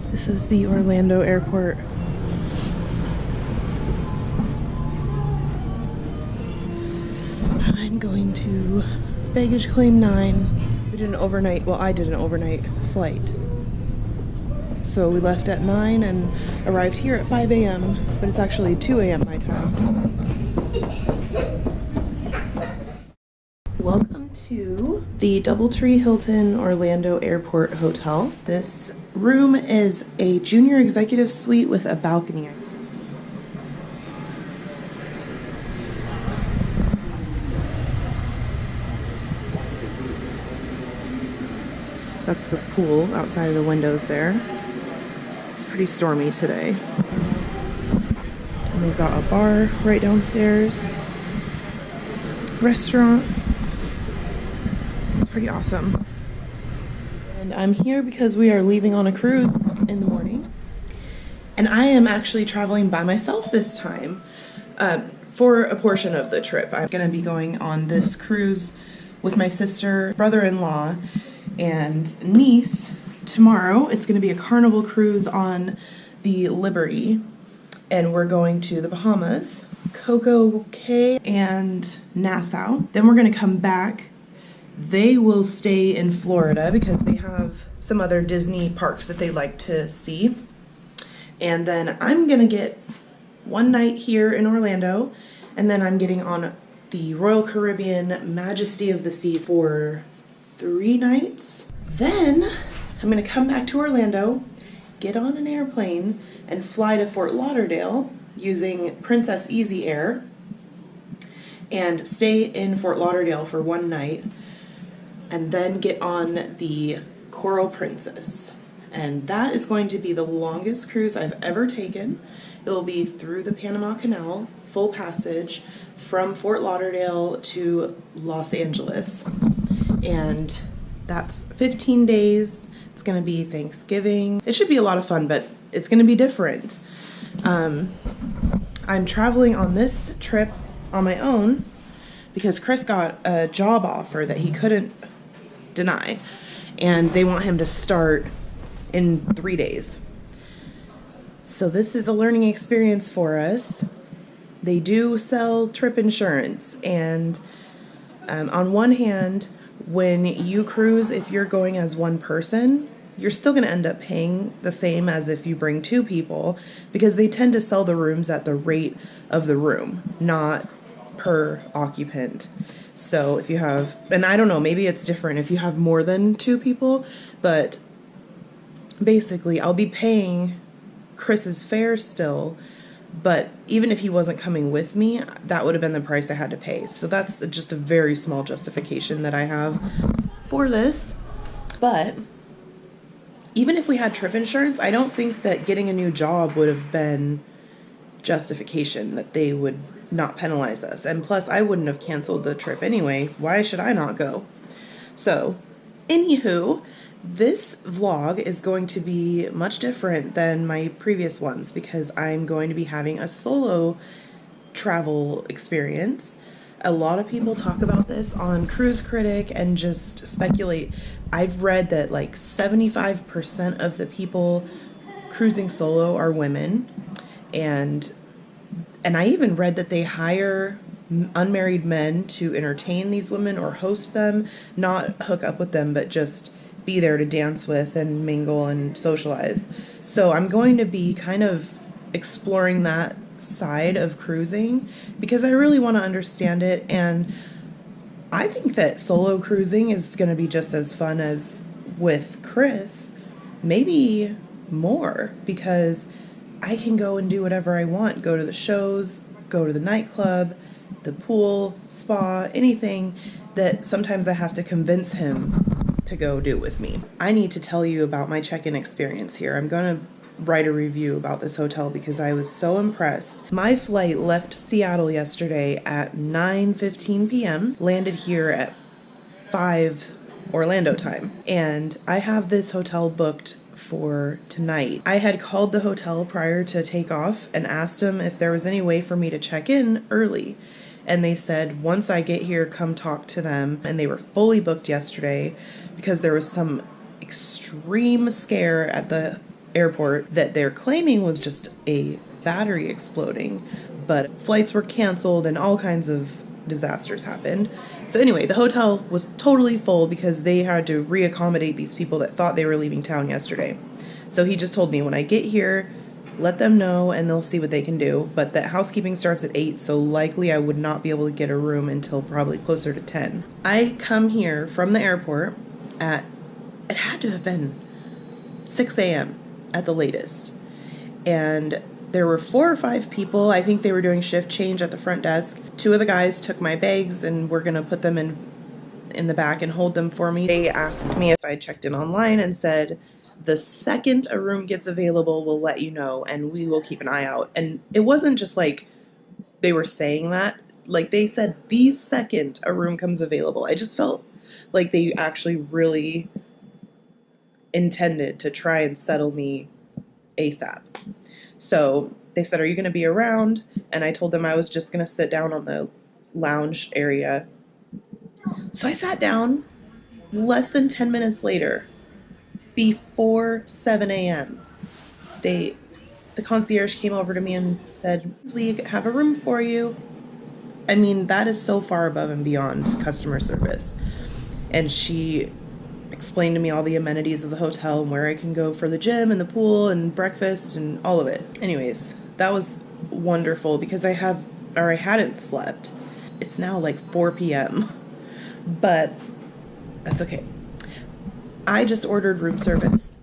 This is the Orlando airport. I'm going to baggage claim 9. We did an overnight, well, I did an overnight flight. So we left at 9 and arrived here at 5 a.m., but it's actually 2 a.m. my time. Welcome to the DoubleTree Hilton Orlando Airport Hotel. This room is a junior executive suite with a balcony. That's the pool outside of the windows there. It's pretty stormy today. And they've got a bar right downstairs. Restaurant. It's pretty awesome. And I'm here because we are leaving on a cruise in the morning. And I am actually traveling by myself this time for a portion of the trip. I'm going to be going on this cruise with my sister, brother-in-law, and niece tomorrow. It's going to be a Carnival cruise on the Liberty. And we're going to the Bahamas, Coco Cay, and Nassau. Then we're going to come back. They will stay in Florida because they have some other Disney parks that they like to see. And then I'm going to get one night here in Orlando, and then I'm getting on the Royal Caribbean Majesty of the Seas for 3 nights. Then I'm going to come back to Orlando, get on an airplane, and fly to Fort Lauderdale using Princess Easy Air, and stay in Fort Lauderdale for 1 night. And then get on the Coral Princess. And that is going to be the longest cruise I've ever taken. It will be through the Panama Canal, full passage from Fort Lauderdale to Los Angeles. And that's 15 days. It's going to be Thanksgiving. It should be a lot of fun, but it's going to be different. I'm traveling on this trip on my own because Chris got a job offer that he couldn't deny, and they want him to start in 3 days. So this is a learning experience for us. They do sell trip insurance, and on one hand, when you cruise, if you're going as one person, you're still going to end up paying the same as if you bring 2 people, because they tend to sell the rooms at the rate of the room, not per occupant. So if you have, and I don't know, maybe it's different if you have more than 2 people, but basically I'll be paying Chris's fare still, but even if he wasn't coming with me, that would have been the price I had to pay. So that's just a very small justification that I have for this. But even if we had trip insurance, I don't think that getting a new job would have been justification that they would not penalize us. And plus, I wouldn't have canceled the trip anyway. Why should I not go? So, anywho, this vlog is going to be much different than my previous ones because I'm going to be having a solo travel experience. A lot of people talk about this on Cruise Critic and just speculate. I've read that like 75% of the people cruising solo are women, and I even read that they hire unmarried men to entertain these women or host them, not hook up with them, but just be there to dance with and mingle and socialize. So I'm going to be kind of exploring that side of cruising because I really want to understand it, and I think that solo cruising is going to be just as fun as with Chris, maybe more, because I can go and do whatever I want, go to the shows, go to the nightclub, the pool, spa, anything that sometimes I have to convince him to go do with me. I need to tell you about my check-in experience here. I'm going to write a review about this hotel because I was so impressed. My flight left Seattle yesterday at 9:15 p.m., landed here at 5 Orlando time, and I have this hotel booked for tonight. I had called the hotel prior to takeoff and asked them if there was any way for me to check in early, and they said once I get here, come talk to them. And they were fully booked yesterday because there was some extreme scare at the airport that they're claiming was just a battery exploding, but flights were canceled and all kinds of disasters happened. So anyway, the hotel was totally full because they had to reaccommodate these people that thought they were leaving town yesterday. So he just told me when I get here, let them know and they'll see what they can do. But that housekeeping starts at 8, so likely I would not be able to get a room until probably closer to 10. I come here from the airport at, it had to have been 6 a.m. at the latest. And there were 4 or 5 people. I think they were doing shift change at the front desk. 2 of the guys took my bags and were gonna put them in the back and hold them for me. They asked me if I checked in online and said, the second a room gets available, we'll let you know and we will keep an eye out. And it wasn't just like they were saying that. Like they said, the second a room comes available. I just felt like they actually really intended to try and settle me ASAP. So they said, are you going to be around? And I told them I was just going to sit down on the lounge area. So I sat down. Less than 10 minutes later, before 7 a.m., the concierge came over to me and said, we have a room for you. I mean, that is so far above and beyond customer service. And she explained to me all the amenities of the hotel and where I can go for the gym and the pool and breakfast and all of it. Anyways, that was wonderful because I hadn't slept. It's now like 4 p.m., but that's okay. I just ordered room service.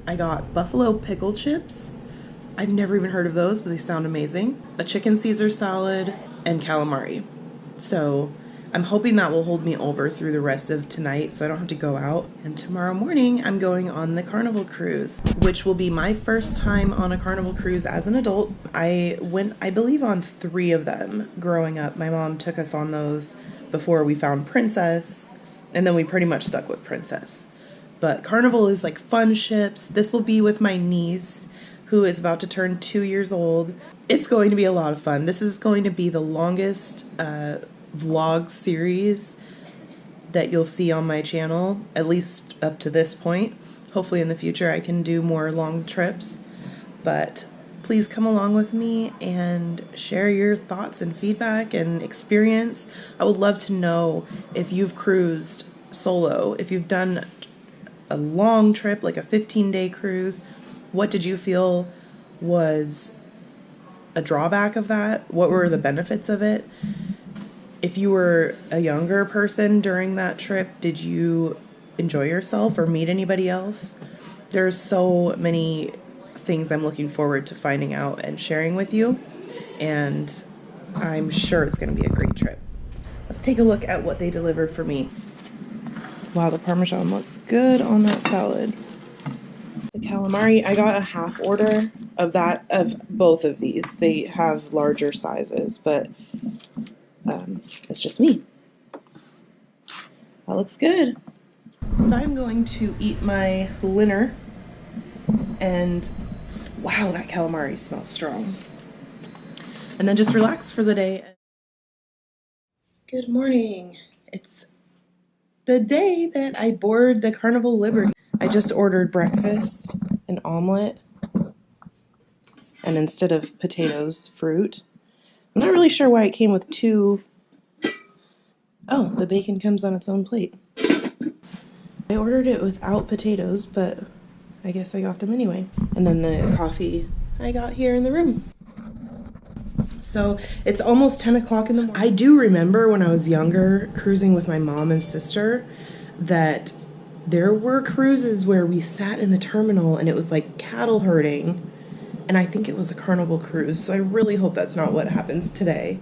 I got buffalo pickle chips. I've never even heard of those, but they sound amazing. A chicken Caesar salad and calamari. So I'm hoping that will hold me over through the rest of tonight so I don't have to go out. And tomorrow morning, I'm going on the Carnival cruise, which will be my first time on a Carnival cruise as an adult. I went, I believe, on 3 of them growing up. My mom took us on those before we found Princess, and then we pretty much stuck with Princess. But Carnival is like fun ships. This will be with my niece, who is about to turn 2 years old. It's going to be a lot of fun. This is going to be the longest vlog series that you'll see on my channel, at least up to this point. Hopefully in the future I can do more long trips, but please come along with me and share your thoughts and feedback and experience. I would love to know if you've cruised solo, if you've done a long trip, like a 15-day cruise. What did you feel was a drawback of that? What were the benefits of it? If you were a younger person during that trip, did you enjoy yourself or meet anybody else? There's so many things I'm looking forward to finding out and sharing with you, and I'm sure it's going to be a great trip. Let's take a look at what they delivered for me. Wow, the Parmesan looks good on that salad. The calamari, I got a half order of both of these. They have larger sizes, but it's just me. That looks good. So I'm going to eat my dinner, and wow, that calamari smells strong. And then just relax for the day. Good morning. It's the day that I board the Carnival Liberty. I just ordered breakfast, an omelet, and instead of potatoes, fruit. I'm not really sure why it came with two. Oh, the bacon comes on its own plate. I ordered it without potatoes, but I guess I got them anyway. And then the coffee I got here in the room. So it's almost 10 o'clock in the morning. I do remember when I was younger cruising with my mom and sister that there were cruises where we sat in the terminal and it was like cattle herding, and I think it was a Carnival cruise, so I really hope that's not what happens today.